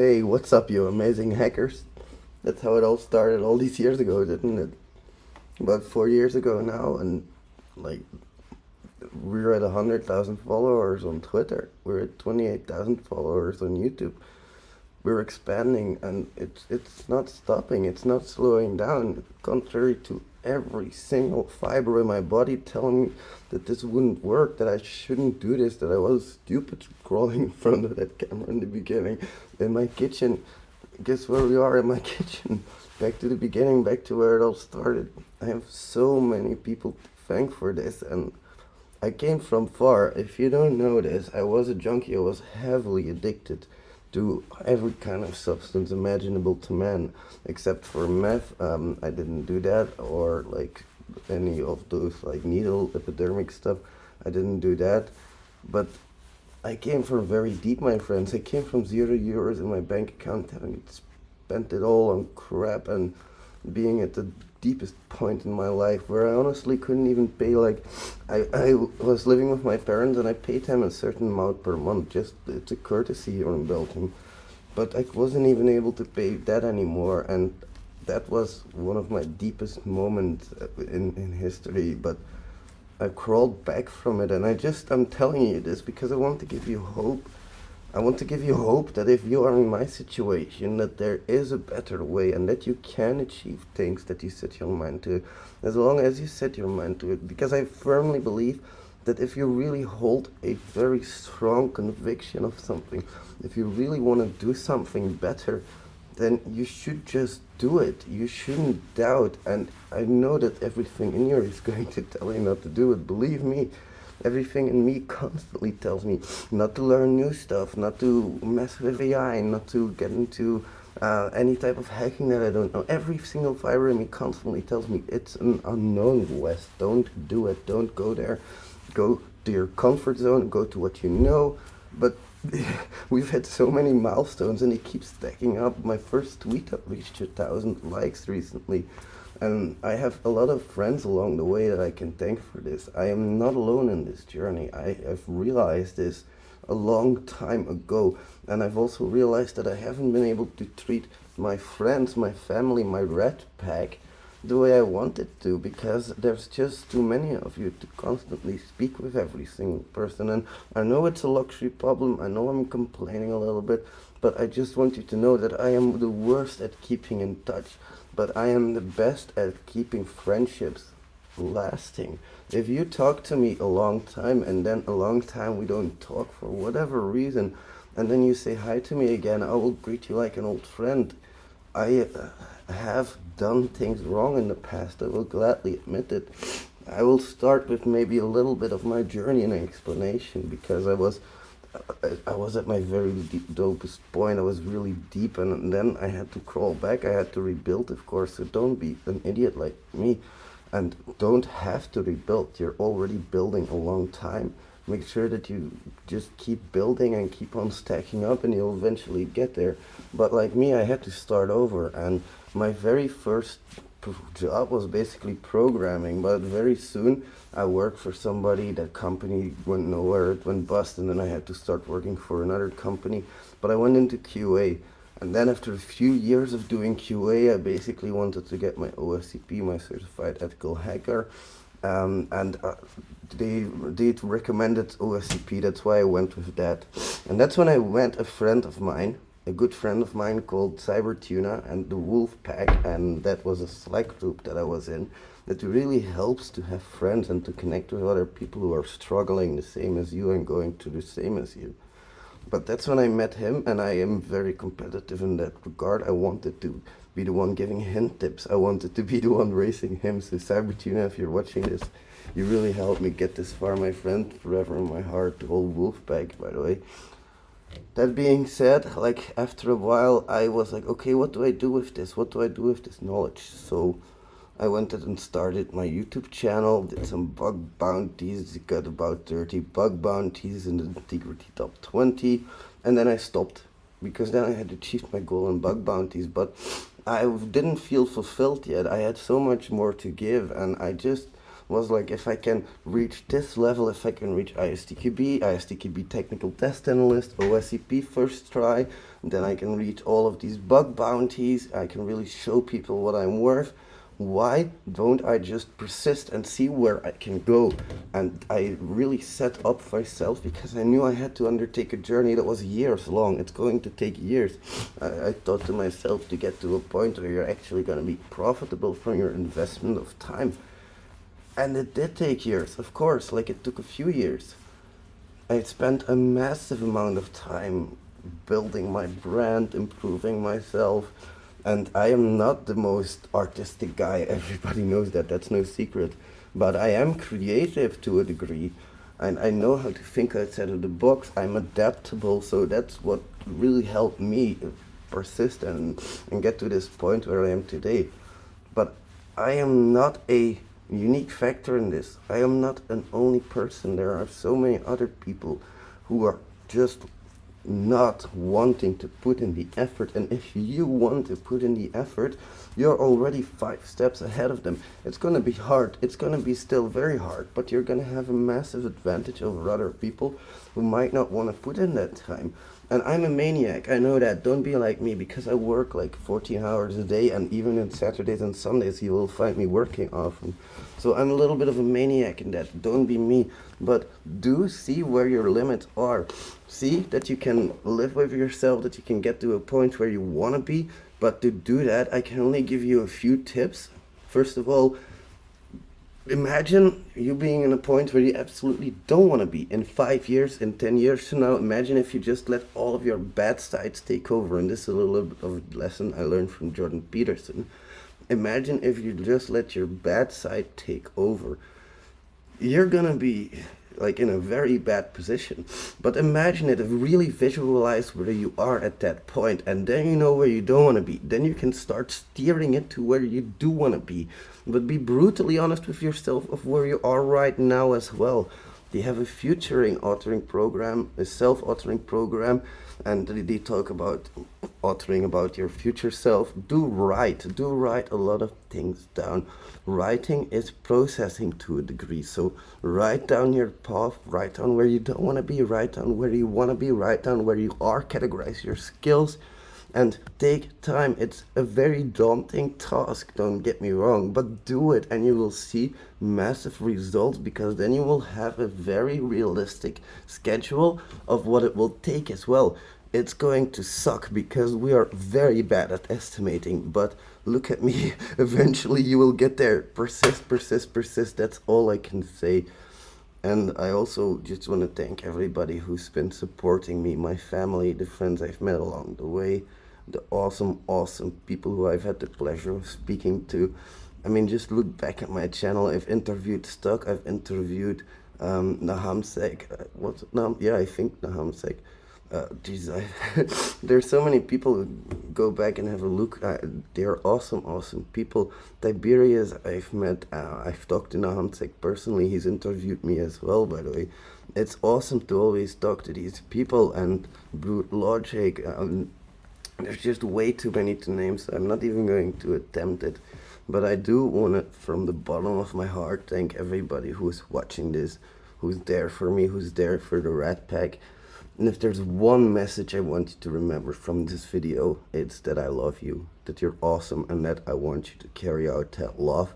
Hey, what's up, you amazing hackers? That's how it all started all these years ago, didn't it? About 4 years ago now, and like we're at 100,000 followers on Twitter. We're at 28,000 followers on YouTube. We're expanding, and it's not stopping. It's not slowing down. Contrary to every single fiber in my body telling me that this wouldn't work, that I shouldn't do this, that I was stupid crawling in front of that camera in the beginning in my kitchen. Guess where we are in my kitchen? Back to the beginning, back to where it all started. I have so many people to thank for this, and I came from far. If you don't know this, I was a junkie. I was heavily addicted to every kind of substance imaginable to man, except for meth. I didn't do that, or like any of those like needle epidermic stuff. I didn't do that. But I came from very deep, my friends. I came from €0 in my bank account, having spent it all on crap and being at the deepest point in my life where I honestly couldn't even pay. Like, I was living with my parents and I paid them a certain amount per month. Just it's a courtesy here in Belgium. But I wasn't even able to pay that anymore, and that was one of my deepest moments in history. But I crawled back from it, and I'm telling you this because I want to give you hope. I want to give you hope that if you are in my situation, that there is a better way and that you can achieve things that you set your mind to, as long as you set your mind to it. Because I firmly believe that if you really hold a very strong conviction of something, if you really want to do something better, then you should just do it. You shouldn't doubt. And I know that everything in you is going to tell you not to do it. Believe me, everything in me constantly tells me not to learn new stuff, not to mess with AI, not to get into any type of hacking that I don't know. Every single fiber in me constantly tells me it's an unknown, West. Don't do it. Don't go there. Go to your comfort zone. Go to what you know. But we've had so many milestones and it keeps stacking up. My first tweet reached 1,000 likes recently. And I have a lot of friends along the way that I can thank for this. I am not alone in this journey. I have realized this a long time ago. And I've also realized that I haven't been able to treat my friends, my family, my red pack the way I wanted to, because there's just too many of you to constantly speak with every single person. And I know it's a luxury problem. I know I'm complaining a little bit, but I just want you to know that I am the worst at keeping in touch, but I am the best at keeping friendships lasting. If you talk to me a long time and then a long time we don't talk for whatever reason, and then you say hi to me again, I will greet you like an old friend. I have done things wrong in the past. I will gladly admit it. I will start with maybe a little bit of my journey and explanation, because I was at my very dopest point. I was really deep, and then I had to crawl back. I had to rebuild, of course. So don't be an idiot like me, and don't have to rebuild. You're already building a long time. Make sure that you just keep building and keep on stacking up, and you'll eventually get there. But like me, I had to start over, and my very first job was basically programming. But very soon, I worked for somebody. That company went nowhere. It went bust, and then I had to start working for another company. But I went into QA. And then after a few years of doing QA, I basically wanted to get my OSCP, my Certified Ethical Hacker. And they recommended OSCP. That's why I went with that. And that's when I met a good friend of mine called Cybertuna and the Wolf Pack, and that was a Slack group that I was in. That really helps to have friends and to connect with other people who are struggling the same as you and going through the same as you. But that's when I met him, and I am very competitive in that regard. I wanted to be the one giving him tips. I wanted to be the one racing him. So Cybertuna, if you're watching this, you really helped me get this far, my friend. Forever in my heart, the whole Wolfpack, by the way. That being said, like after a while, I was like, okay, what do I do with this? What do I do with this knowledge? So I went and started my YouTube channel, did some bug bounties, got about 30 bug bounties in the Integrity Top 20, and then I stopped, because then I had achieved my goal on bug bounties, but I didn't feel fulfilled yet. I had so much more to give, and I just was like, if I can reach this level, if I can reach ISTQB Technical Test Analyst, OSCP first try, then I can reach all of these bug bounties, I can really show people what I'm worth. Why don't I just persist and see where I can go? And I really set up for myself because I knew I had to undertake a journey that was years long. It's going to take years. I thought to myself, to get to a point where you're actually going to be profitable from your investment of time. And it did take years, of course, like it took a few years. I spent a massive amount of time building my brand, improving myself. And I am not the most artistic guy, everybody knows that, that's no secret. But I am creative to a degree, and I know how to think outside of the box. I'm adaptable, so that's what really helped me persist and get to this point where I am today. But I am not a unique factor in this. I am not an only person. There are so many other people who are just not wanting to put in the effort, and if you want to put in the effort, you're already 5 steps ahead of them. It's going to be hard, it's going to be still very hard, but you're going to have a massive advantage over other people who might not want to put in that time. And I'm a maniac, I know that. Don't be like me, because I work like 14 hours a day, and even on Saturdays and Sundays you will find me working often. So I'm a little bit of a maniac in that. Don't be me, but do see where your limits are. See that you can live with yourself, that you can get to a point where you want to be. But to do that, I can only give you a few tips. First of all, imagine you being in a point where you absolutely don't want to be. In 5 years, in 10 years from now, imagine if you just let all of your bad sides take over. And this is a little bit of a lesson I learned from Jordan Peterson. Imagine if you just let your bad side take over. You're gonna be like in a very bad position. But imagine it, really visualize where you are at that point, and then you know where you don't want to be. Then you can start steering it to where you do want to be. But be brutally honest with yourself of where you are right now as well. They have a futuring authoring program, a self-authoring program, and they talk about authoring about your future self. Do write a lot of things down. Writing is processing to a degree, so write down your path, write down where you don't want to be, write down where you want to be, write down where you are, categorize your skills, and take time. It's a very daunting task, don't get me wrong, but do it and you will see massive results, because then you will have a very realistic schedule of what it will take as well. It's going to suck because we are very bad at estimating, but look at me, eventually you will get there. Persist, persist, persist, that's all I can say. And I also just want to thank everybody who's been supporting me, my family, the friends I've met along the way, the awesome people who I've had the pleasure of speaking to. I mean, just look back at my channel. I've interviewed Stuck, I've interviewed Nahamsek. What's it now? Yeah, I think Nahamsek. There's so many people who go back and have a look. They're awesome people. Tiberius, I've met. I've talked to Nahamsek personally. He's interviewed me as well, by the way. It's awesome to always talk to these people. And Brute Logic. There's just way too many to name, so I'm not even going to attempt it. But I do want to, from the bottom of my heart, thank everybody who's watching this, who's there for me, who's there for the Rat Pack. And if there's one message I want you to remember from this video, it's that I love you, that you're awesome, and that I want you to carry out that love,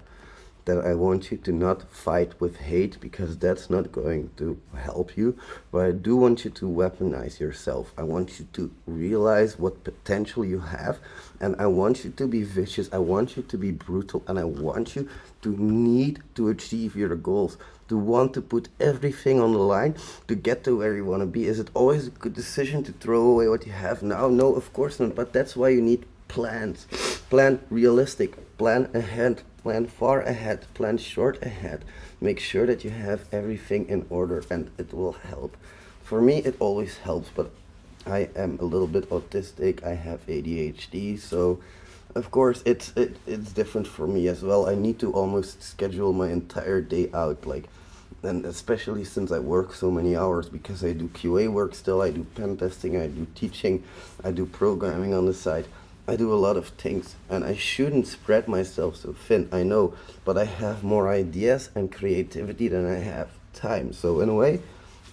that I want you to not fight with hate, because that's not going to help you, but I do want you to weaponize yourself. I want you to realize what potential you have, and I want you to be vicious, I want you to be brutal, and I want you to need to achieve your goals, to want to put everything on the line to get to where you want to be. Is it always a good decision to throw away what you have now? No, of course not, but that's why you need plans. Plan realistic, plan ahead, plan far ahead, plan short ahead. Make sure that you have everything in order, and it will help. For me, it always helps, but I am a little bit autistic. I have ADHD, so of course it's different for me as well. I need to almost schedule my entire day out, like, and especially since I work so many hours, because I do QA work still, I do pen testing, I do teaching, I do programming on the side. I do a lot of things and I shouldn't spread myself so thin, I know, but I have more ideas and creativity than I have time. So in a way,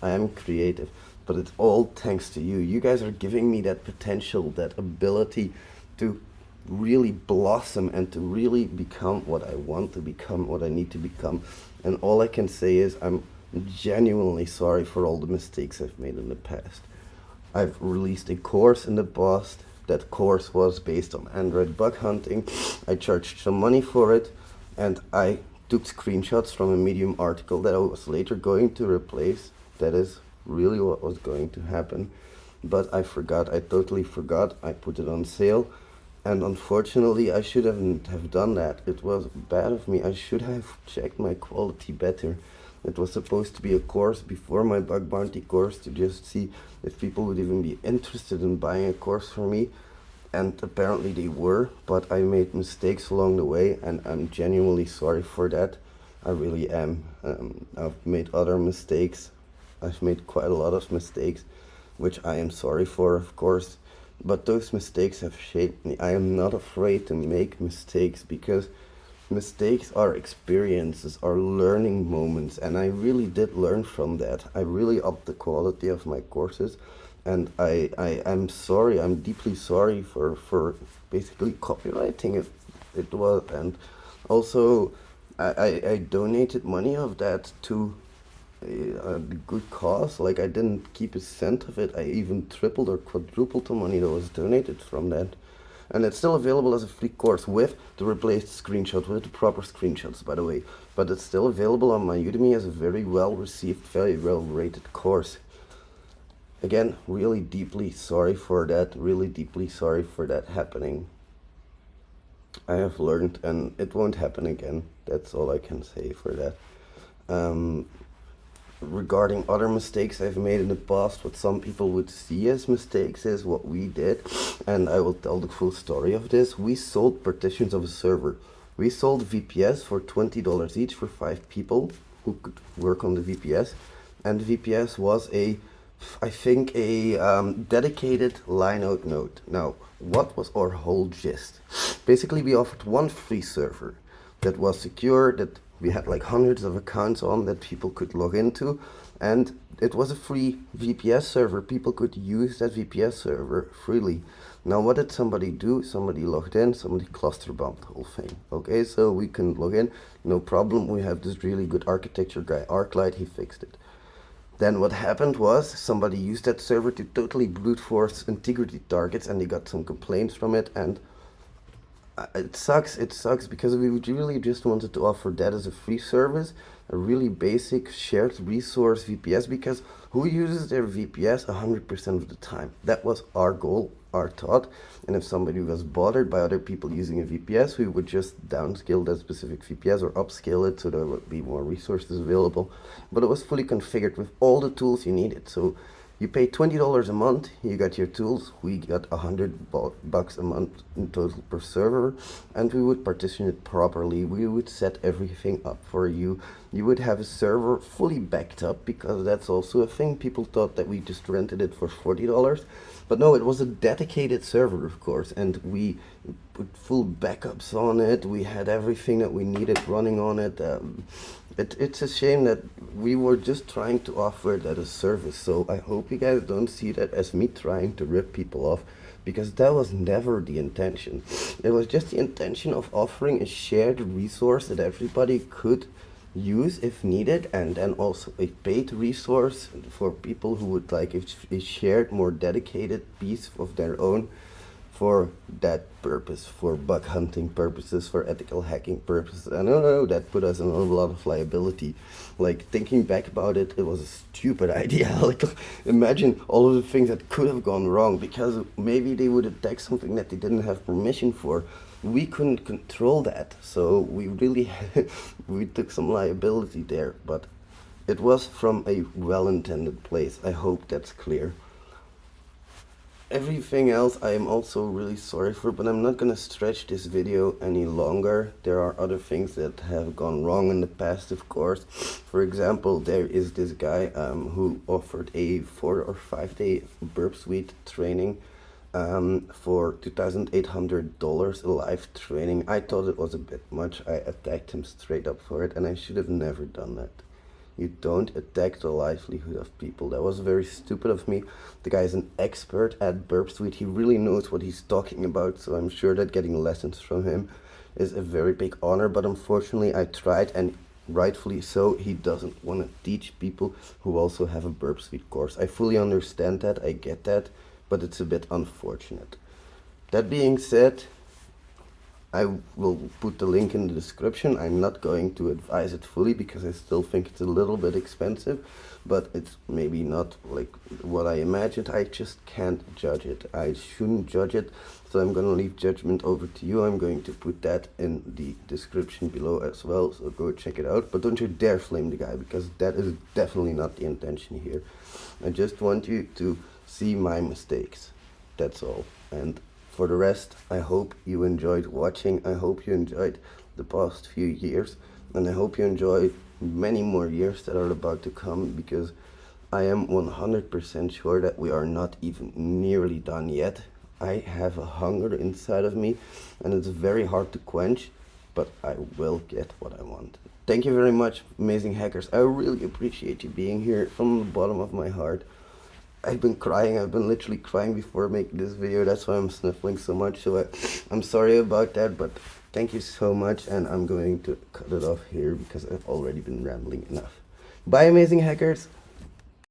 I am creative, but it's all thanks to you. You guys are giving me that potential, that ability to really blossom and to really become what I want to become, what I need to become. And all I can say is I'm genuinely sorry for all the mistakes I've made in the past. I've released a course in the past. That course was based on Android bug hunting. I charged some money for it, and I took screenshots from a Medium article that I was later going to replace. That is really what was going to happen. But I forgot, I totally forgot. I put it on sale, and unfortunately I shouldn't have done that. It was bad of me. I should have checked my quality better. It was supposed to be a course before my bug bounty course to just see if people would even be interested in buying a course from me. And apparently they were, but I made mistakes along the way and I'm genuinely sorry for that. I really am. I've made other mistakes. I've made quite a lot of mistakes, which I am sorry for, of course. But those mistakes have shaped me. I am not afraid to make mistakes because mistakes are experiences, are learning moments, and I really did learn from that. I really upped the quality of my courses, and I am sorry, I'm deeply sorry for basically copywriting it. It was, and also I donated money of that to a good cause. Like I didn't keep a cent of it. I even tripled or quadrupled the money that was donated from that. And it's still available as a free course with the replaced screenshots, with the proper screenshots, by the way. But it's still available on my Udemy as a very well received, very well rated course. Again, really deeply sorry for that, really deeply sorry for that happening. I have learned and it won't happen again. That's all I can say for that. Regarding other mistakes I've made in the past, what some people would see as mistakes is what we did, and I will tell the full story of this. We sold partitions of a server. We sold VPS for $20 each for 5 people who could work on the VPS, and VPS was I think a dedicated line-out node. Now, what was our whole gist? Basically, we offered one free server that was secure, that we had like hundreds of accounts on that people could log into, and it was a free VPS server. People could use that VPS server freely. Now what did somebody do? Somebody logged in, somebody cluster bombed the whole thing. Okay, so we can log in, no problem. We have this really good architecture guy, Arclight, he fixed it. Then what happened was somebody used that server to totally brute force integrity targets, and they got some complaints from it, and it sucks because we really just wanted to offer that as a free service, a really basic shared resource VPS, because who uses their VPS 100% of the time? That was our goal, our thought, and if somebody was bothered by other people using a VPS, we would just downscale that specific VPS or upscale it so there would be more resources available, but it was fully configured with all the tools you needed. So you pay $20 a month, you got your tools, we got $100 a month in total per server, and we would partition it properly. We would set everything up for you. You would have a server fully backed up, because that's also a thing. People thought that we just rented it for $40, but no, it was a dedicated server, of course, and we put full backups on it. We had everything that we needed running on it. It's a shame that we were just trying to offer it as a service, so I hope you guys don't see that as me trying to rip people off, because that was never the intention. It was just the intention of offering a shared resource that everybody could use if needed, and then also a paid resource for people who would like a shared, more dedicated piece of their own for that purpose, for bug hunting purposes, for ethical hacking purposes. I don't know, that put us in a lot of liability. Like, thinking back about it, it was a stupid idea. Like, imagine all of the things that could have gone wrong, because maybe they would attack something that they didn't have permission for. We couldn't control that, so we really we took some liability there, but it was from a well-intended place. I hope that's clear. Everything else I am also really sorry for, but I'm not gonna stretch this video any longer. There are other things that have gone wrong in the past, of course. For example, there is this guy who offered a 4 or 5 day burp suite training, for $2,800 a live training. I thought it was a bit much. I attacked him straight up for it, and I should have never done that. You don't attack the livelihood of people. That was very stupid of me. The guy's an expert at Burp Suite. He really knows what he's talking about, so I'm sure that getting lessons from him is a very big honor. But unfortunately, I tried, and rightfully so, he doesn't want to teach people who also have a Burp Suite course. I fully understand that, I get that, but it's a bit unfortunate. That being said, I will put the link in the description. I'm not going to advise it fully because I still think it's a little bit expensive, but it's maybe not like what I imagined. I just can't judge it. I shouldn't judge it, so I'm going to leave judgment over to you. I'm going to put that in the description below as well, so go check it out. But don't you dare flame the guy, because that is definitely not the intention here. I just want you to see my mistakes. That's all. And for the rest, I hope you enjoyed watching. I hope you enjoyed the past few years, and I hope you enjoy many more years that are about to come, because I am 100% sure that we are not even nearly done yet. I have a hunger inside of me, and it's very hard to quench, but I will get what I want. Thank you very much, amazing hackers. I really appreciate you being here from the bottom of my heart. I've been crying. I've been literally crying before making this video. That's why I'm sniffling so much. So I'm sorry about that, but thank you so much. And I'm going to cut it off here because I've already been rambling enough. Bye, amazing hackers.